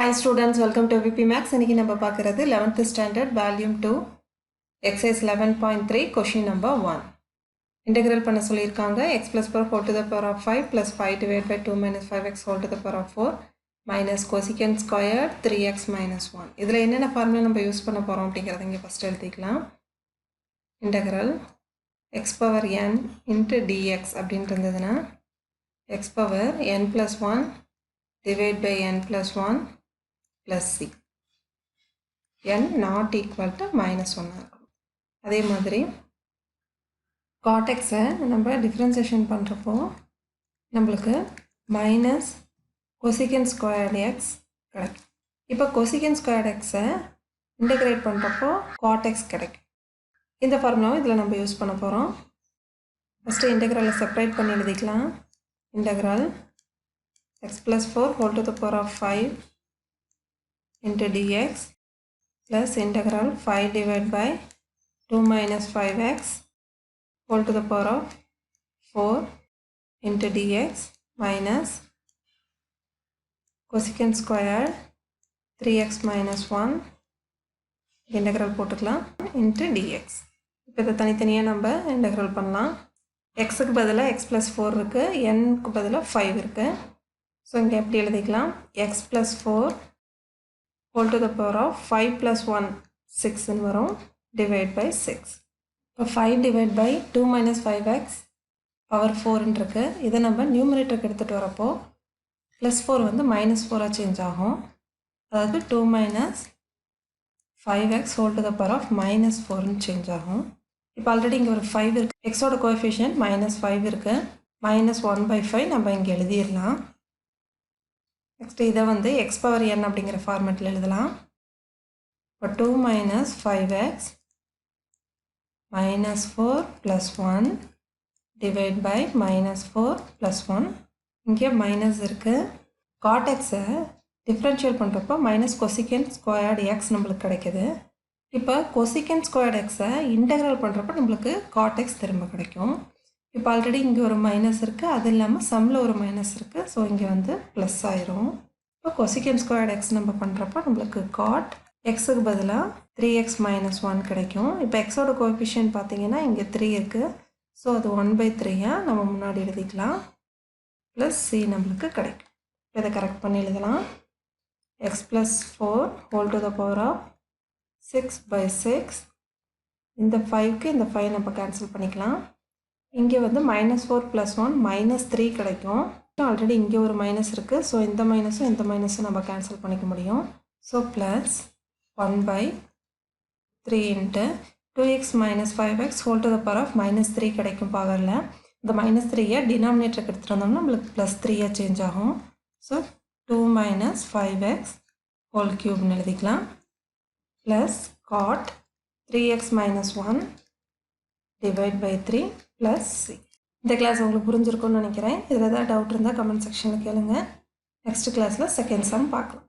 Hi students, welcome to VPMaths. இன்னைக்கு நம்ம பார்க்கிறது 11th standard volume 2 exercise 11.3 question number 1. Integral பண்ண சொல்லிருக்காங்க x plus power whole to the power of 5 plus 5 divided by 2 minus 5x whole to the power of 4 minus cosecant squared 3x minus 1. இதுல என்னென்ன formula நம்ம use பண்ண போறோம் அப்படிங்கறத இங்க first எழுதிக்கலாம். Integral x power n into dx அப்படினு இருந்ததுனா x power n plus 1 divided by n plus 1 plus c n not equal to minus 1 அதே மாதிரி cot x நம்ம differentiation பண்றப்போ நமக்கு minus cosecant squared x கிடைக்கும். இப்போ cosecant squared x integrate பண்றப்போ cot x கிடைக்கும். இந்த ஃபார்முலாவை இதுல நம்ம யூஸ் பண்ண போறோம். ஃபர்ஸ்ட் இன்டெகிரலை செப்பரேட் பண்ணி எழுதிக்கலாம். Integral x plus 4 whole to the power of 5 into dx plus integral 5 divided by 2 minus 5x whole to the power of 4 into dx minus cosecant squared 3x minus 1 integral போட்டுக்கலாம் into dx. இப்போ இதை தனித்தனியா நம்ம integral பண்ணலாம். x க்கு பதிலா x plus 4 இருக்கு, n க்கு பதிலா 5 இருக்கு. ஸோ இங்கே எப்படி எழுதிக்கலாம் x plus 4 whole to the power of 5 plus 1 6 ன்னு வரும் divide by 6. இப்போ 5 divide by 2 minus 5x power 4 ன்னு இருக்கு. இதை நம்ம நியூமரேட்டருக்கு எடுத்துட்டு வரப்போ plus 4 வந்து minus 4 சேஞ்ச் ஆகும். அதாவது 2 minus 5x whole to the power of minus 4 ன்னு சேஞ்ச் ஆகும். இப்போ ஆல்ரெடி இங்கே ஒரு 5 இருக்கு. x ஓட கோஎஃபிஷியன்ட் minus 5 இருக்கு. minus 1 by 5 நம்ம இங்கே எழுதிடலாம். நெக்ஸ்ட் இதை வந்து x power n அப்படிங்கிற ஃபார்மேட்டில் எழுதலாம். இப்போ 2 minus 5x minus 4 plus 1 divide by minus 4 plus 1 இங்கே மைனஸ் இருக்கு. cot x டிஃப்ரென்ஷியல் பண்ணுறப்போ மைனஸ் cosecant squared x நம்மளுக்கு கிடைக்குது. இப்போ cosecant squared x இன்டெக்ரல் பண்ணுறப்போ நம்மளுக்கு cot x திரும்ப கிடைக்கும். இப்போ ஆல்ரெடி இங்கே ஒரு மைனஸ் இருக்குது, அது இல்லாமல் சம்மில் ஒரு மைனஸ் இருக்குது. ஸோ இங்கே வந்து ப்ளஸ் ஆயிரும். இப்போ cosecant squared x நம்ம பண்ணுறப்போ நம்மளுக்கு cot xக்கு பதிலாக 3x minus 1 கிடைக்கும். இப்போ xோட கோஎஃபிஷியன்ட் பார்த்தீங்கன்னா இங்கே 3 இருக்குது. ஸோ அது 1 by 3 நம்ம முன்னாடி எழுதிக்கலாம். ப்ளஸ் c நம்மளுக்கு கிடைக்கும். இப்போ இதை கரெக்ட் பண்ணி எழுதலாம். x plus 4 whole to the power of 6 by 6 இந்த 5க்கு இந்த 5 நம்ம கேன்சல் பண்ணிக்கலாம். இங்கே வந்து minus 4 plus 1 minus 3 கிடைக்கும். ஆல்ரெடி இங்கே ஒரு மைனஸ் இருக்குது. ஸோ இந்த மைனஸும் நம்ம கேன்சல் பண்ணிக்க முடியும். So plus 1 by 3 into 2x minus 5x whole to the power of minus 3 கிடைக்கும் பவரில். இந்த minus 3 டினாமினேட்டருக்கு எடுத்துகிட்டு வந்தோம்னா நம்மளுக்கு ப்ளஸ் 3 சேஞ்ச் ஆகும். So 2 minus 5x whole cube எழுதிக்கலாம். Plus cot 3x minus 1 divide by 3 plus c. இந்த கிளாஸ் உங்களுக்கு புரிஞ்சிருக்கும்னு நினைக்கிறேன். இதில் ஏதாவது டவுட் இருந்தால் கமெண்ட் செக்ஷனில் கேளுங்க. நெக்ஸ்ட் கிளாஸில் செகண்ட் சம் பார்க்கலாம்.